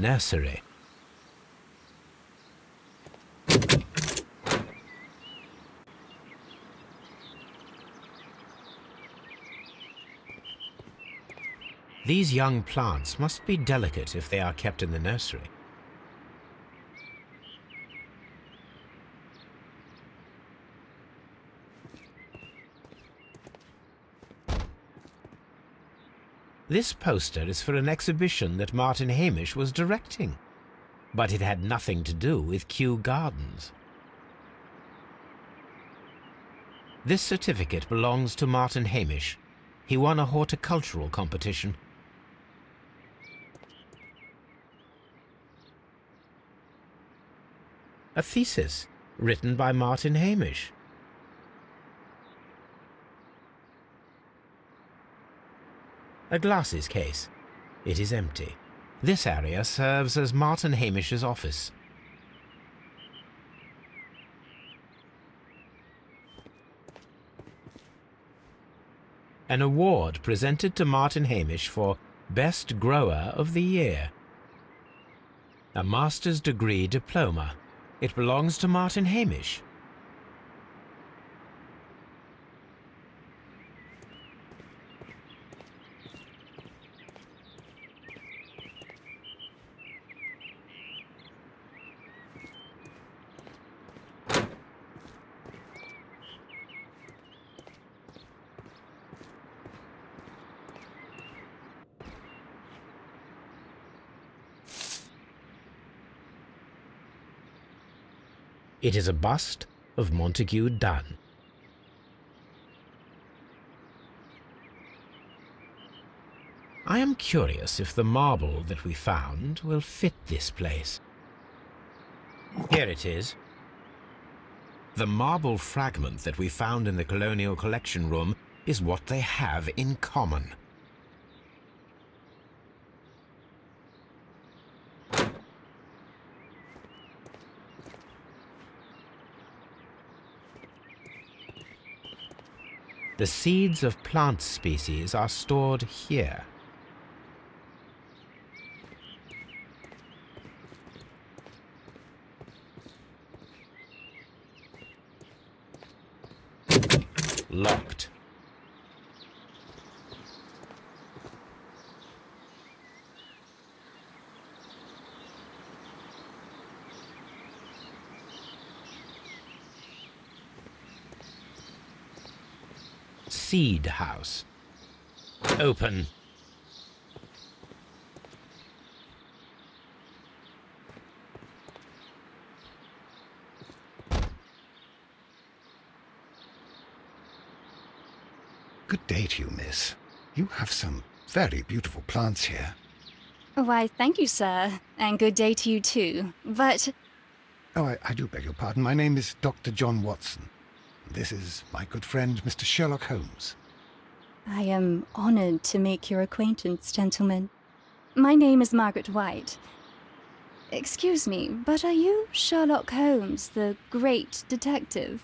nursery. These young plants must be delicate if they are kept in the nursery. This poster is for an exhibition that Martin Hamish was directing, but it had nothing to do with Kyu-Gardens. This certificate belongs to Martin Hamish. He won a horticultural competition. A thesis written by Martin Hamish. A glasses case. It is empty. This area serves as Martin Hamish's office. An award presented to Martin Hamish for Best Grower of the Year. A master's degree diploma. It belongs to Martin Hamish. It is a bust of Montague Dunn. I am curious if the marble that we found will fit this place. Here it is. The marble fragment that we found in the Colonial Collection Room is what they have in common. The seeds of plant species are stored here. Locked. Seed house. Open. Good day to you, miss. You have some very beautiful plants here. Why, thank you, sir. And good day to you, too. But... Oh, I do beg your pardon. My name is Dr. John Watson. This is my good friend, Mr. Sherlock Holmes. I am honored to make your acquaintance, gentlemen. My name is Margaret White. Excuse me, but are you Sherlock Holmes, the great detective?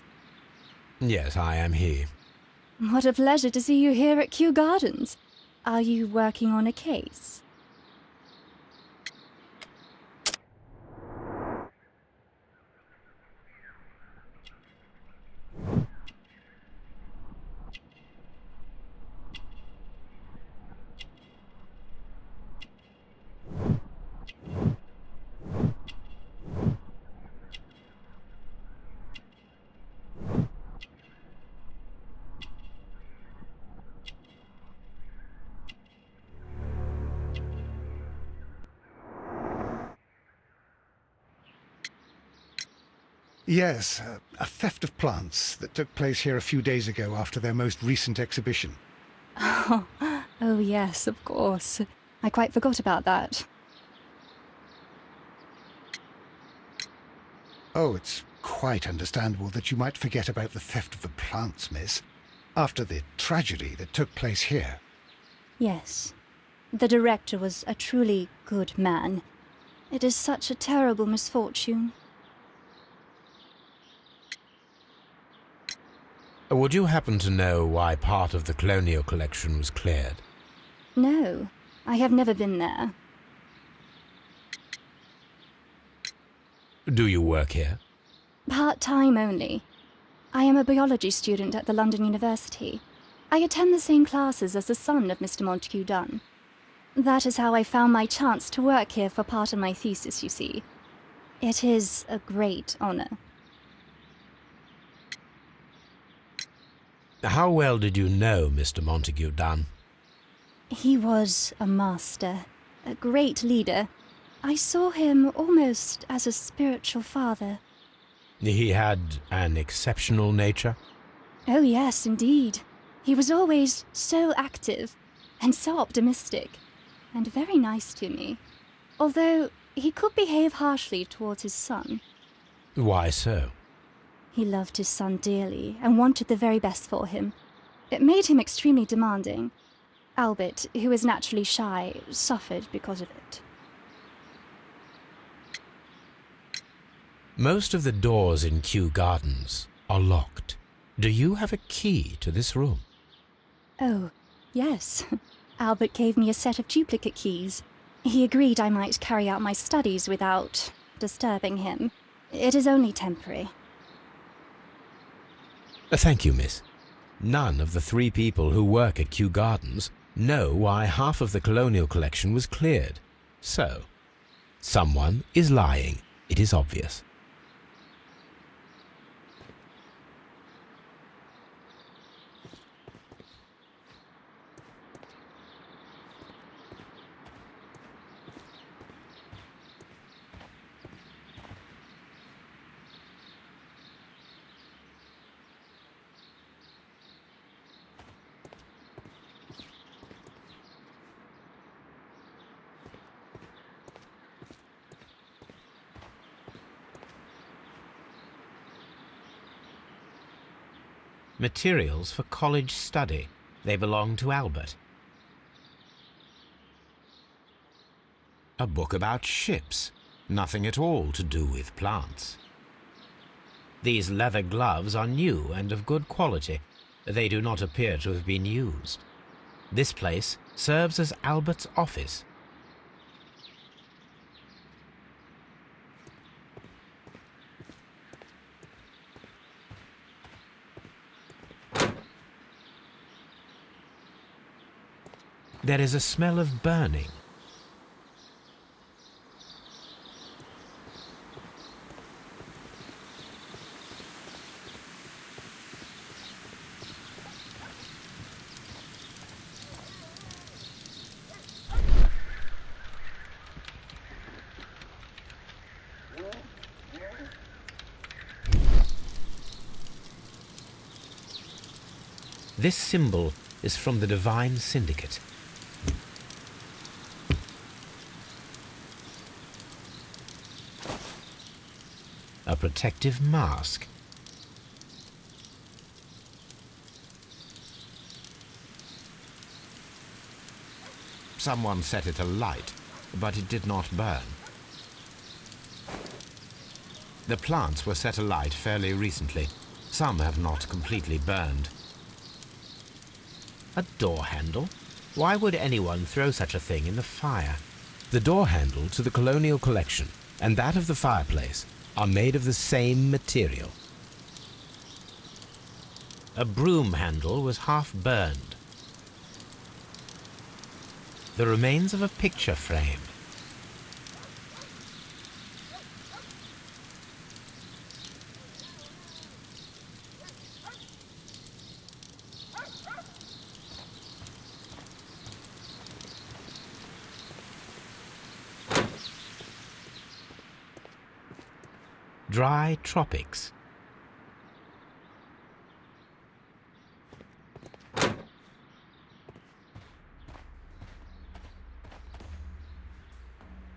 Yes, I am he. What a pleasure to see you here at Kyu-Gardens. Are you working on a case? Yes, a theft of plants that took place here a few days ago after their most recent exhibition. Oh, yes, of course. I quite forgot about that. Oh, it's quite understandable that you might forget about the theft of the plants, miss, after the tragedy that took place here. Yes. The director was a truly good man. It is such a terrible misfortune. Would you happen to know why part of the colonial collection was cleared? No, I have never been there. Do you work here? Part-time only. I am a biology student at the London University. I attend the same classes as the son of Mr. Montague Dunn. That is how I found my chance to work here for part of my thesis, you see. It is a great honor. How well did you know Mr. Montague Dunn? He was a master, a great leader. I saw him almost as a spiritual father. He had an exceptional nature? Oh yes, indeed. He was always so active and so optimistic, and very nice to me. Although he could behave harshly towards his son. Why so? He loved his son dearly and wanted the very best for him. It made him extremely demanding. Albert, who is naturally shy, suffered because of it. Most of the doors in Kyu-Gardens are locked. Do you have a key to this room? Oh, yes. Albert gave me a set of duplicate keys. He agreed I might carry out my studies without disturbing him. It is only temporary. Thank you, miss. None of the 3 people who work at Kyu-Gardens know why half of the colonial collection was cleared. So, someone is lying. It is obvious. Materials for college study. They belong to Albert. A book about ships. Nothing at all to do with plants. These leather gloves are new and of good quality. They do not appear to have been used. This place serves as Albert's office. There is a smell of burning. This symbol is from the Divine Syndicate. A protective mask. Someone set it alight, but it did not burn. The plants were set alight fairly recently. Some have not completely burned. A door handle? Why would anyone throw such a thing in the fire? The door handle to the colonial collection and that of the fireplace are made of the same material. A broom handle was half burned. The remains of a picture frame. Dry tropics.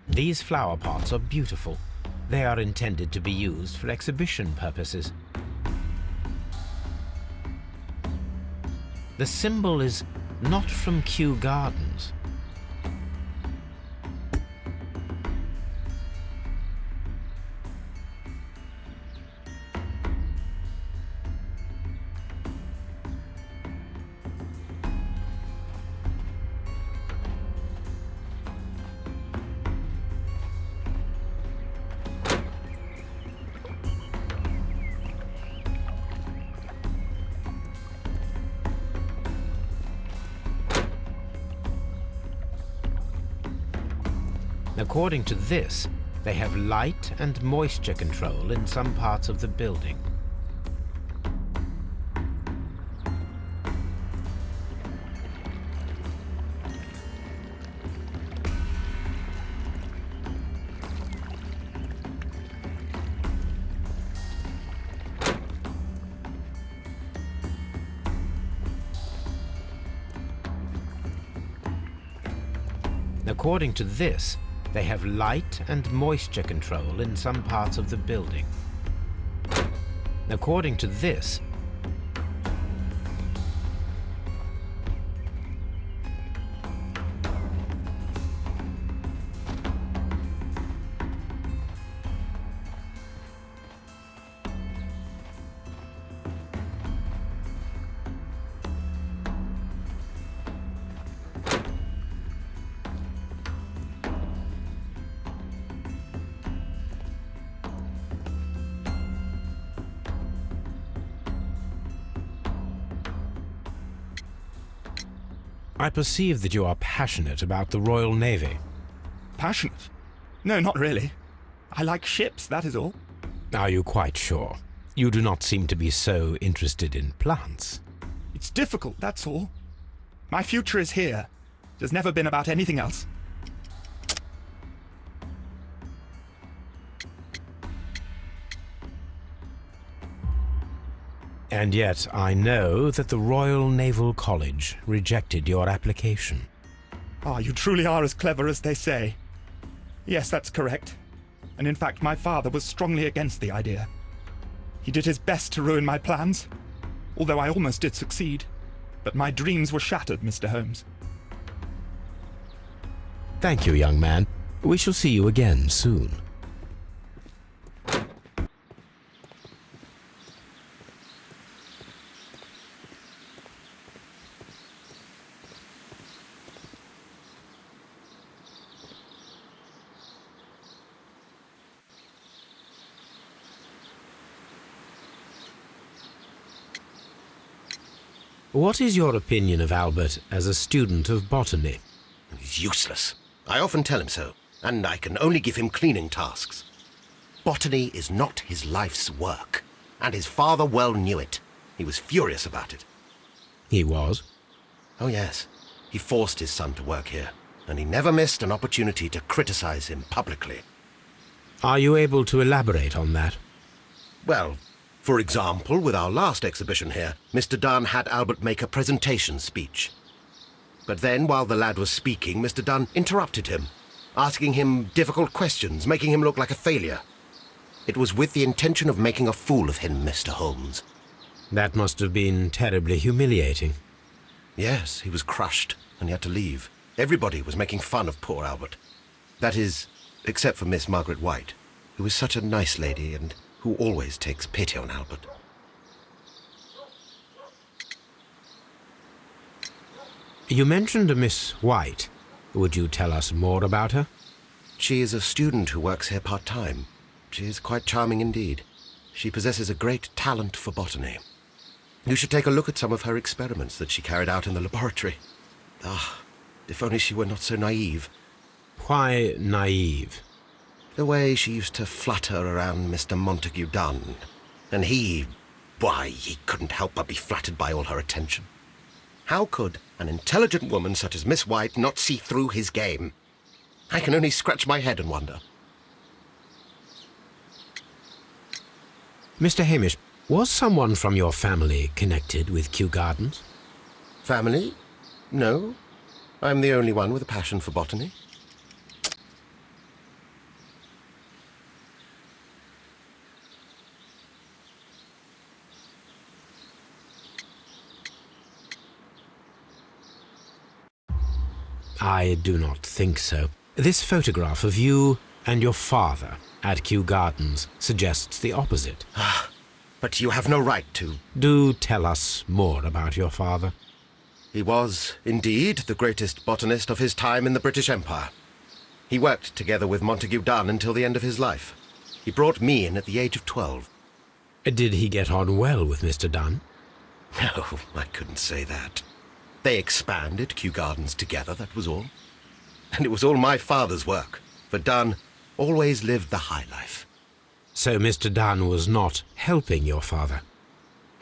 These flower pots are beautiful. They are intended to be used for exhibition purposes. The symbol is not from Kyu-Gardens. According to this, they have light and moisture control in some parts of the building. According to this, they have light and moisture control in some parts of the building. According to this, I perceive that you are passionate about the Royal Navy. Passionate? No, not really. I like ships, that is all. Are you quite sure? You do not seem to be so interested in plants. It's difficult, that's all. My future is here. It has never been about anything else. And yet I know that the Royal Naval College rejected your application. Ah, you truly are as clever as they say. Yes, that's correct. And in fact, my father was strongly against the idea. He did his best to ruin my plans, although I almost did succeed. But my dreams were shattered, Mr. Holmes. Thank you, young man. We shall see you again soon. What is your opinion of Albert as a student of botany? He's useless. I often tell him so, and I can only give him cleaning tasks. Botany is not his life's work, and his father well knew it. He was furious about it. He was? Oh yes, he forced his son to work here, and he never missed an opportunity to criticize him publicly. Are you able to elaborate on that? Well, for example, with our last exhibition here, Mr. Dunn had Albert make a presentation speech. But then, while the lad was speaking, Mr. Dunn interrupted him, asking him difficult questions, making him look like a failure. It was with the intention of making a fool of him, Mr. Holmes. That must have been terribly humiliating. Yes, he was crushed, and he had to leave. Everybody was making fun of poor Albert. That is, except for Miss Margaret White, who is such a nice lady and who always takes pity on Albert. You mentioned a Miss White. Would you tell us more about her? She is a student who works here part-time. She is quite charming indeed. She possesses a great talent for botany. You should take a look at some of her experiments that she carried out in the laboratory. Ah, if only she were not so naive. Why naive? The way she used to flutter around Mr. Montague Dunn. And he couldn't help but be flattered by all her attention. How could an intelligent woman such as Miss White not see through his game? I can only scratch my head and wonder. Mr. Hamish, was someone from your family connected with Kью-Гарденс? Family? No. I'm the only one with a passion for botany. I do not think so. This photograph of you and your father at Kью-Гарденс suggests the opposite. But you have no right to. Do tell us more about your father. He was, indeed, the greatest botanist of his time in the British Empire. He worked together with Montague Dunn until the end of his life. He brought me in at the age of 12. Did he get on well with Mr. Dunn? No, I couldn't say that. They expanded Kью-Гарденс together, that was all. And it was all my father's work. For Dunn always lived the high life. So Mr. Dunn was not helping your father?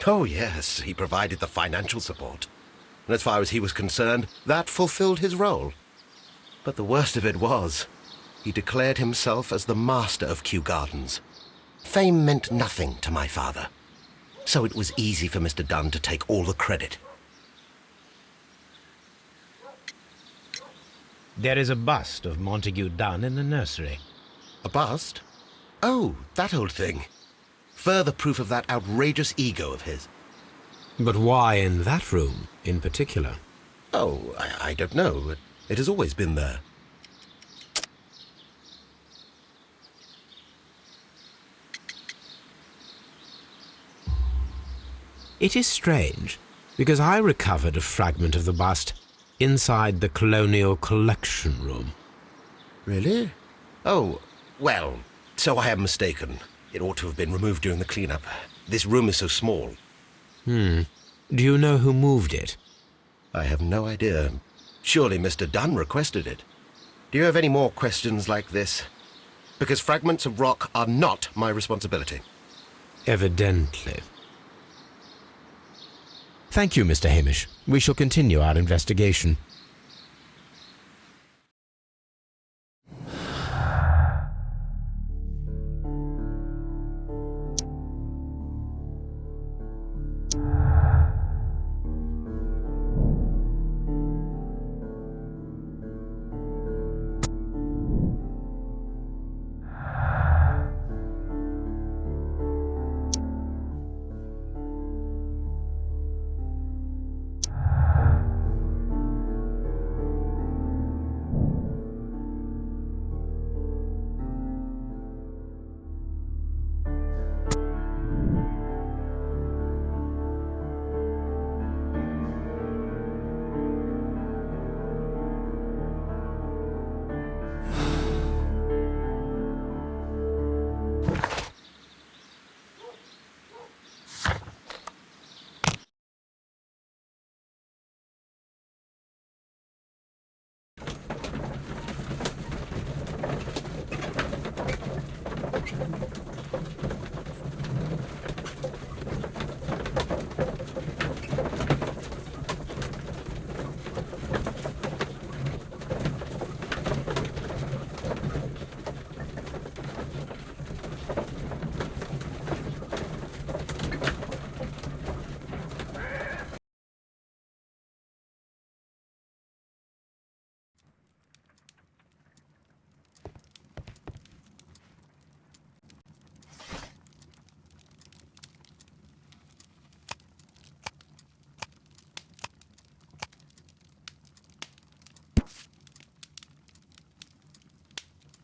Oh, yes, he provided the financial support. And as far as he was concerned, that fulfilled his role. But the worst of it was, he declared himself as the master of Kью-Гарденс. Fame meant nothing to my father, so it was easy for Mr. Dunn to take all the credit. There is a bust of Montague Dunn in the nursery. A bust? Oh, that old thing. Further proof of that outrageous ego of his. But why in that room, in particular? Oh, I don't know. It has always been there. It is strange, because I recovered a fragment of the bust inside the Colonial Collection Room. Really? Oh, well, so I am mistaken. It ought to have been removed during the cleanup. This room is so small. Do you know who moved it? I have no idea. Surely Mr. Dunn requested it. Do you have any more questions like this? Because fragments of rock are not my responsibility. Evidently. Thank you, Mr. Hamish. We shall continue our investigation.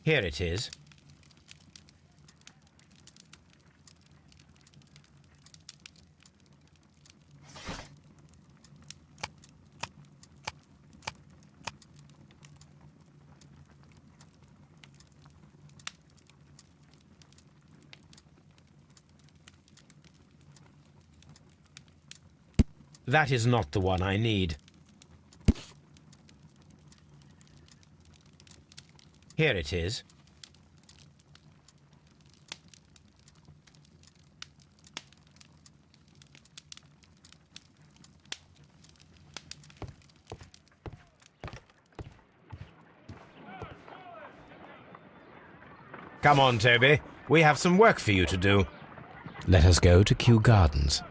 Here it is. That is not the one I need. Here it is. Come on, Toby. We have some work for you to do. Let us go to Kью-Гарденс.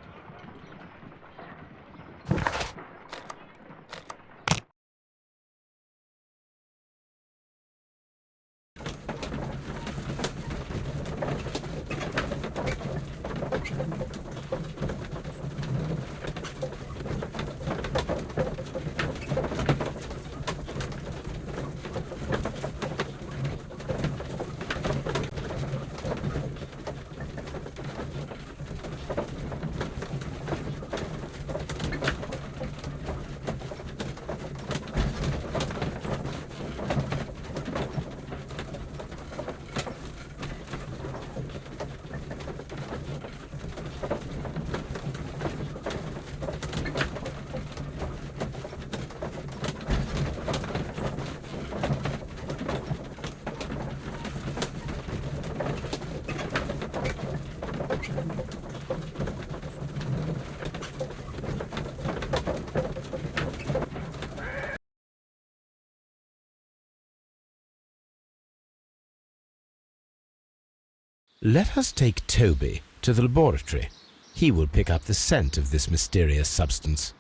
Let us take Toby to the laboratory. He will pick up the scent of this mysterious substance.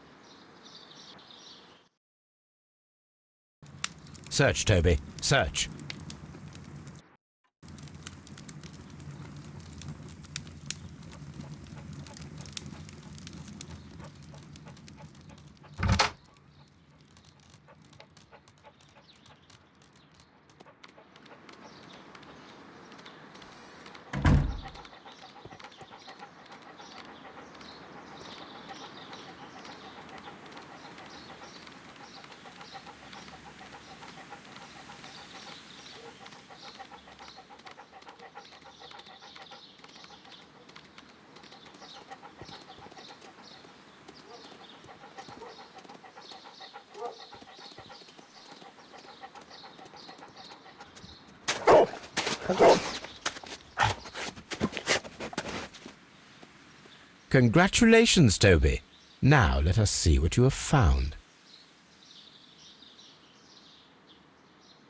Search, Toby. Search. Congratulations, Toby. Now let us see what you have found.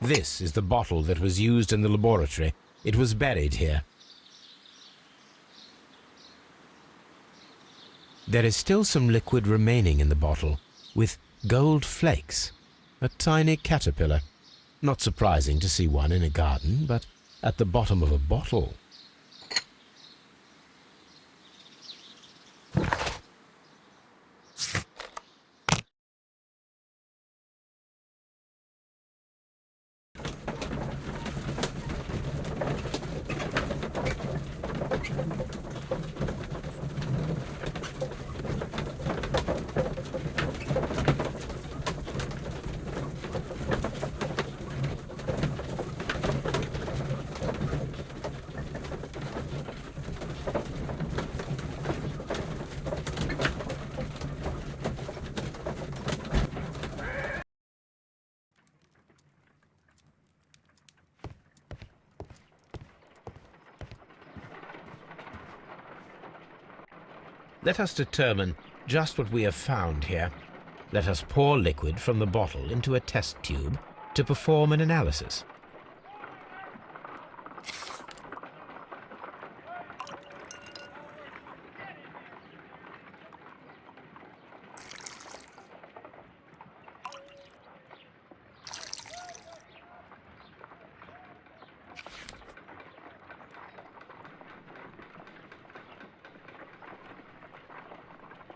This is the bottle that was used in the laboratory. It was buried here. There is still some liquid remaining in the bottle, with gold flakes. A tiny caterpillar. Not surprising to see one in a garden, but at the bottom of a bottle. Let us determine just what we have found here. Let us pour liquid from the bottle into a test tube to perform an analysis.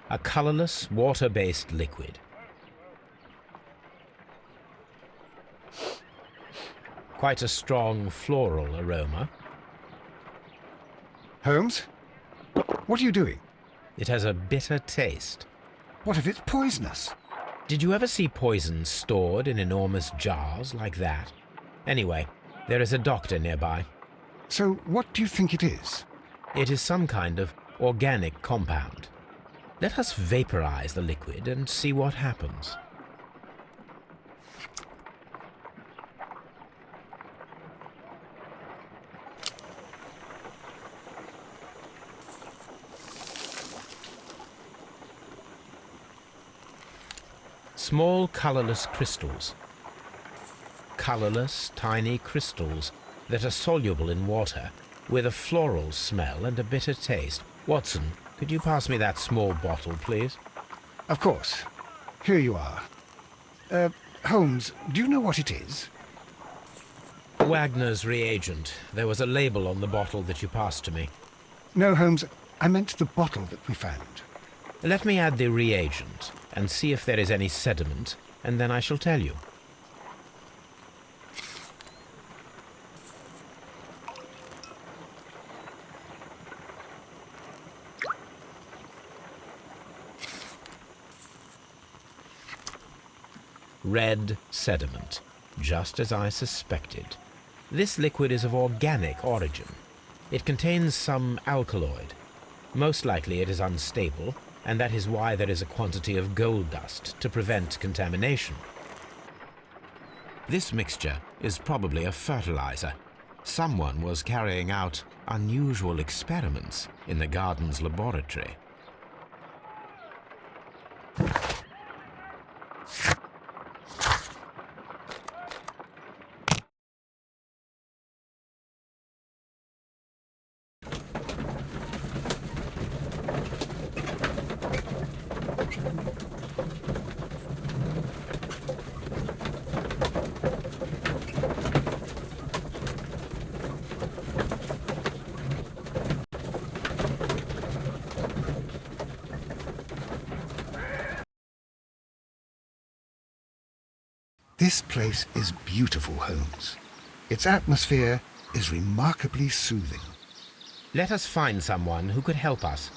A colorless, water-based liquid. Quite a strong floral aroma. Holmes? What are you doing? It has a bitter taste. What if it's poisonous? Did you ever see poison stored in enormous jars like that? Anyway, there is a doctor nearby. So what do you think it is? It is some kind of organic compound. Let us vaporize the liquid and see what happens. Small colorless crystals. Colorless, tiny crystals that are soluble in water, with a floral smell and a bitter taste. Watson, could you pass me that small bottle, please? Of course. Here you are. Holmes, do you know what it is? Wagner's reagent. There was a label on the bottle that you passed to me. No, Holmes, I meant the bottle that we found. Let me add the reagent and see if there is any sediment, and then I shall tell you. Red sediment, just as I suspected. This liquid is of organic origin. It contains some alkaloid. Most likely it is unstable, and that is why there is a quantity of gold dust to prevent contamination. This mixture is probably a fertilizer. Someone was carrying out unusual experiments in the garden's laboratory. This place is beautiful, Holmes. Its atmosphere is remarkably soothing. Let us find someone who could help us.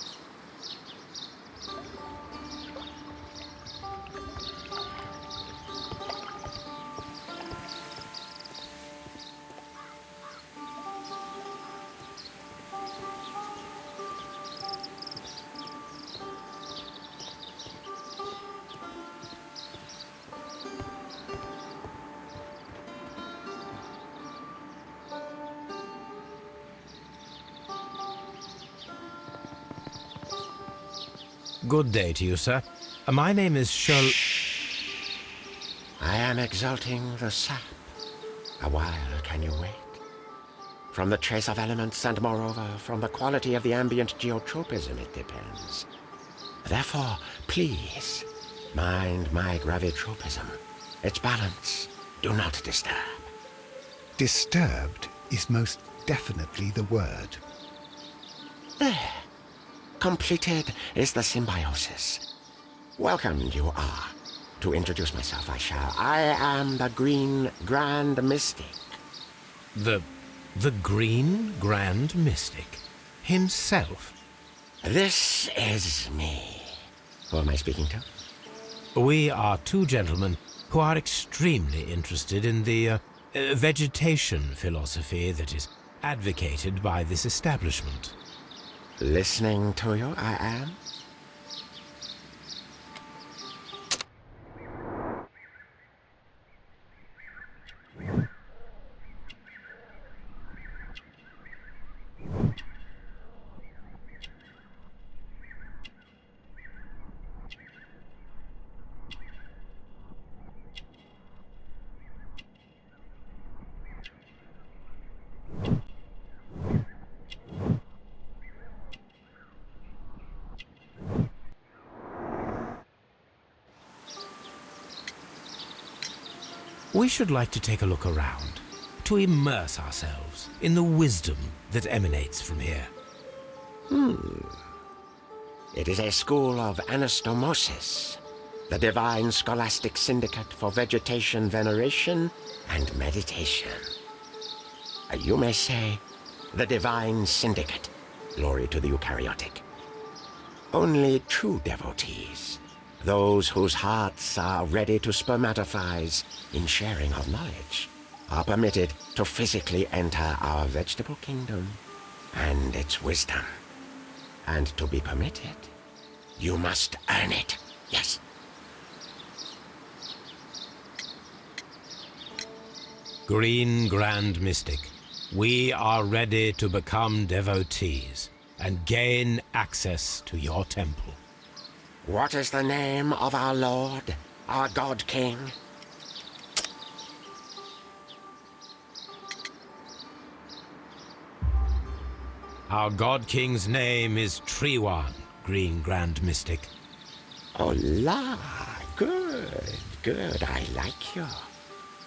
Good day to you, sir. My name is Sherlock. I am exalting the sap. A while can you wait? From the trace of elements and moreover from the quality of the ambient geotropism it depends. Therefore, please, mind my gravitropism. Its balance, do not disturb. Disturbed is most definitely the word. There. Completed is the symbiosis. Welcomed you are. To introduce myself I shall. I am the Green Grand Mystic. The Green Grand Mystic? Himself? This is me. Who am I speaking to? We are two gentlemen who are extremely interested in the vegetation philosophy that is advocated by this establishment. Listening to you, I am. We should like to take a look around, to immerse ourselves in the wisdom that emanates from here. It is a school of anastomosis, the divine scholastic syndicate for vegetation veneration and meditation. You may say, the divine syndicate, glory to the eukaryotic. Only true devotees, those whose hearts are ready to spermatophize in sharing of knowledge, are permitted to physically enter our vegetable kingdom and its wisdom. And to be permitted, you must earn it, yes. Green Grand Mystic, we are ready to become devotees and gain access to your temple. What is the name of our Lord, our God King? Our God King's name is Treewan, Green Grand Mystic. Oh la, good, I like you.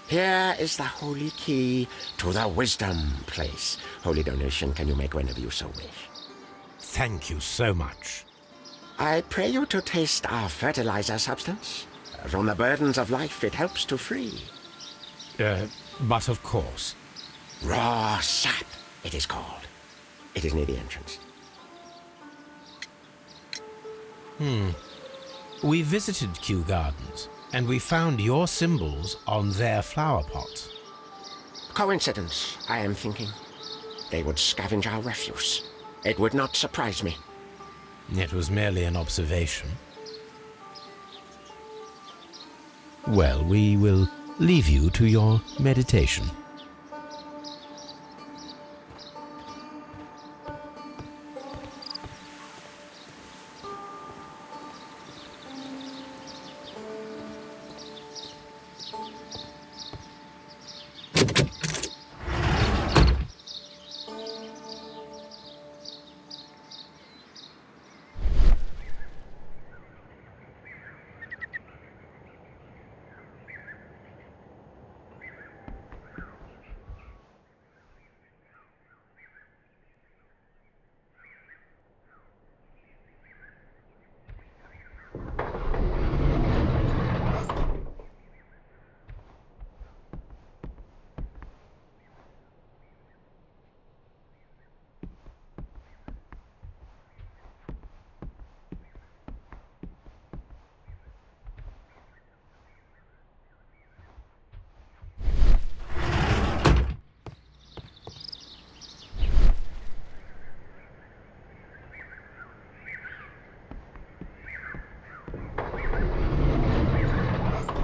Here is the holy key to the wisdom place. Holy donation can you make whenever you so wish. Thank you so much. I pray you to taste our fertilizer substance. From the burdens of life it helps to free. But of course. Raw sap, it is called. It is near the entrance. We visited Kью-Гарденс, and we found your symbols on their flower pots. Coincidence, I am thinking. They would scavenge our refuse. It would not surprise me. It was merely an observation. Well, we will leave you to your meditation.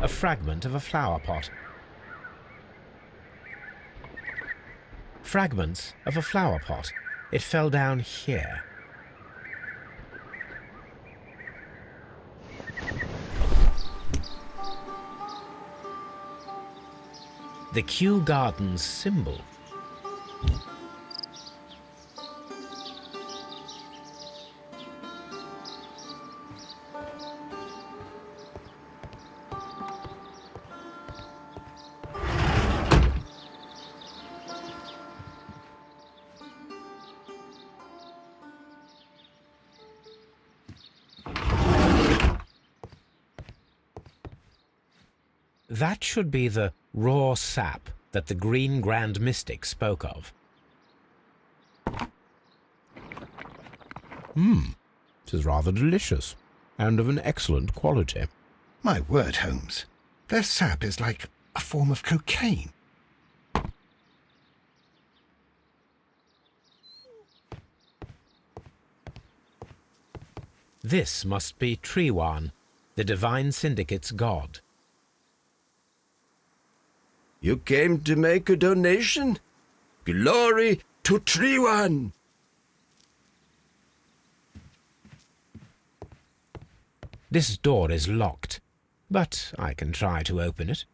a fragment of a flower pot. Fragments of a flower pot. It fell down here. The Kyu-Gardens symbol. That should be the raw sap that the Green Grand Mystic spoke of. It is rather delicious, and of an excellent quality. My word, Holmes. Their sap is like a form of cocaine. This must be Triwan, the Divine Syndicate's god. You came to make a donation? Glory to Triwan! This door is locked, but I can try to open it.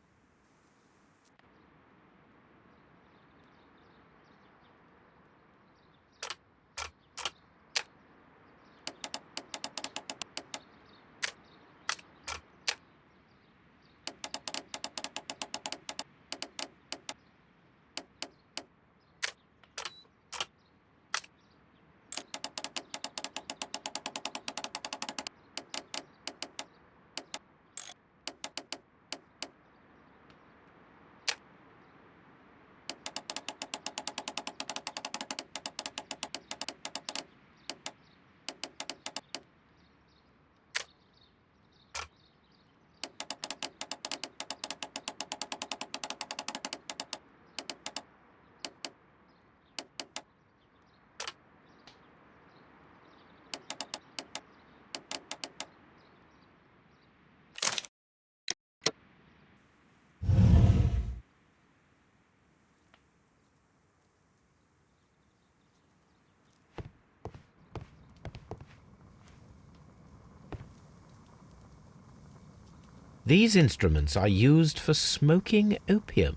These instruments are used for smoking opium.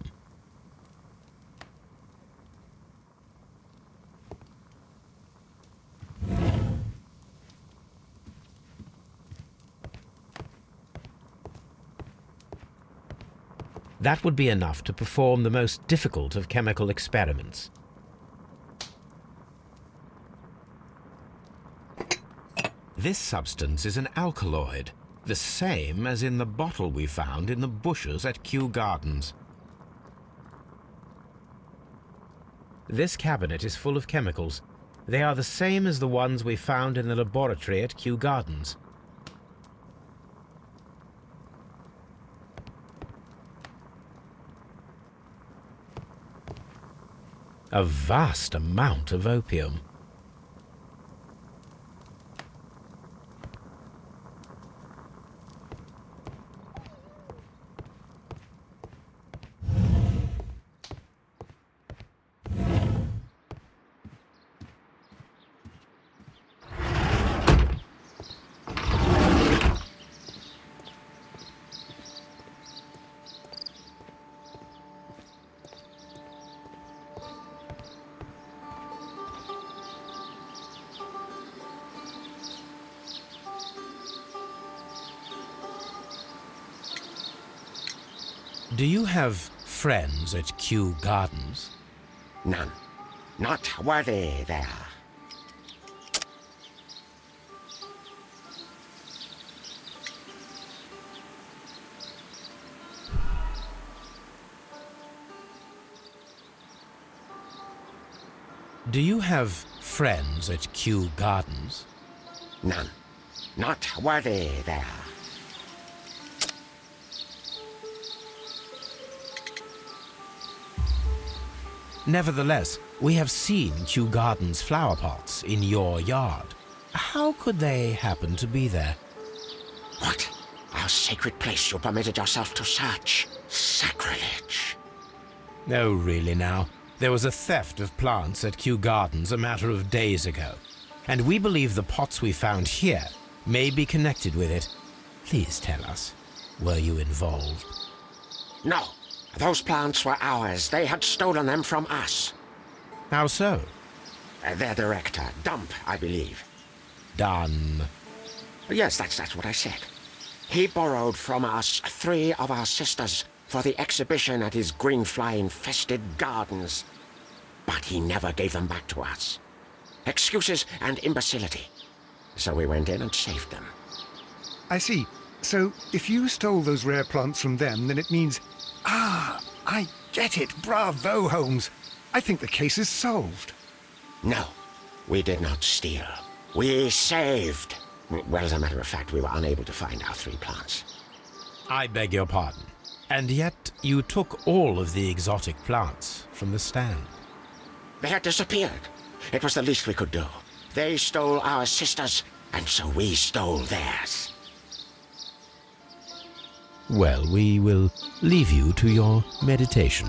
That would be enough to perform the most difficult of chemical experiments. This substance is an alkaloid, the same as in the bottle we found in the bushes at Kyu-Gardens. This cabinet is full of chemicals. They are the same as the ones we found in the laboratory at Kyu-Gardens. A vast amount of opium. Do you have friends at Kyu-Gardens? None. Not worthy there. Do you have friends at Kyu-Gardens? None. Not worthy there. Nevertheless, we have seen Kyu-Gardens flower pots in your yard. How could they happen to be there? What? Our sacred place you permitted yourself to search. Sacrilege. No, really now. There was a theft of plants at Kью-Гарденс a matter of days ago, and we believe the pots we found here may be connected with it. Please tell us, were you involved? No, those plants were ours. They had stolen them from us. How so? Their director, Dump, I believe. Done. Yes, that's what I said. He borrowed from us 3 of our sisters for the exhibition at his green fly-infested gardens. But he never gave them back to us. Excuses and imbecility. So we went in and saved them. I see. So, if you stole those rare plants from them, then it means... Ah, I get it. Bravo, Holmes. I think the case is solved. No, we did not steal. We saved. Well, as a matter of fact, we were unable to find our 3 plants. I beg your pardon. And yet you took all of the exotic plants from the stand. They had disappeared. It was the least we could do. They stole our sisters, and so we stole theirs. Well, we will leave you to your meditation.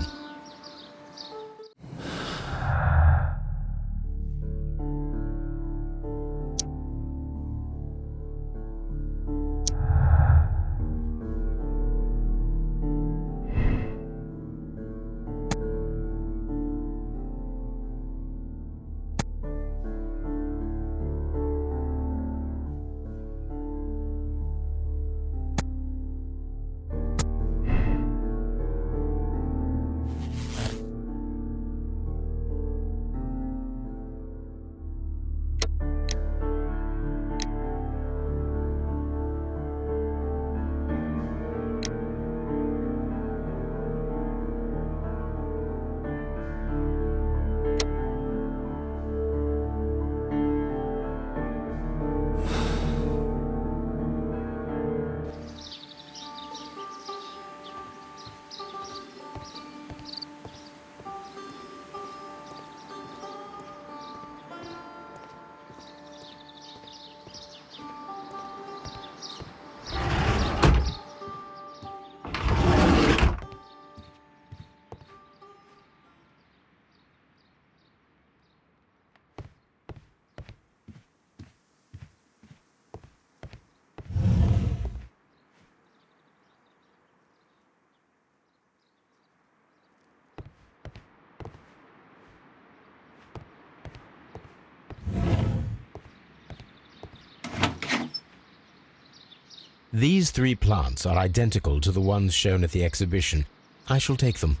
These 3 plants are identical to the ones shown at the exhibition. I shall take them.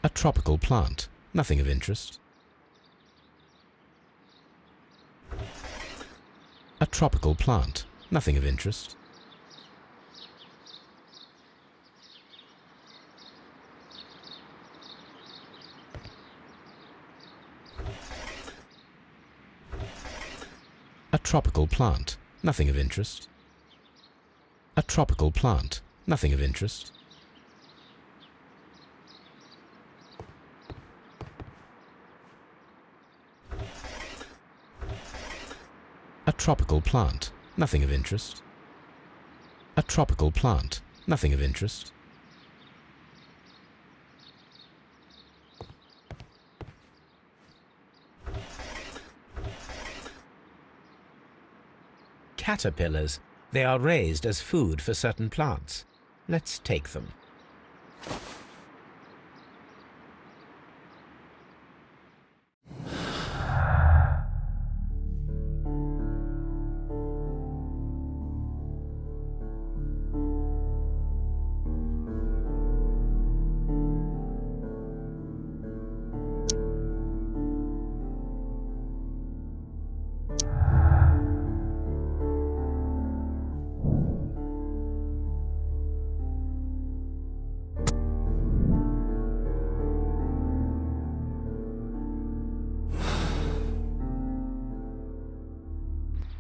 A tropical plant. Nothing of interest. A tropical plant. Nothing of interest. A tropical plant. Nothing of interest. A tropical plant. Nothing of interest. A tropical plant. Nothing of interest. A tropical plant. Nothing of interest. Caterpillars. They are raised as food for certain plants. Let's take them.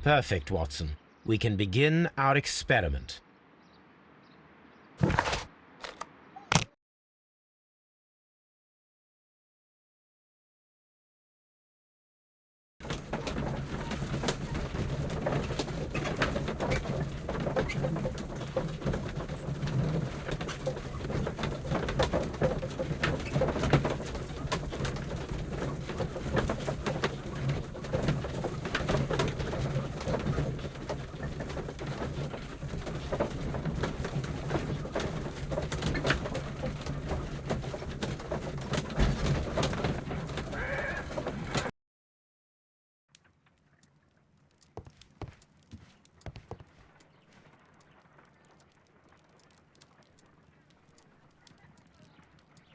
Perfect, Watson. We can begin our experiment.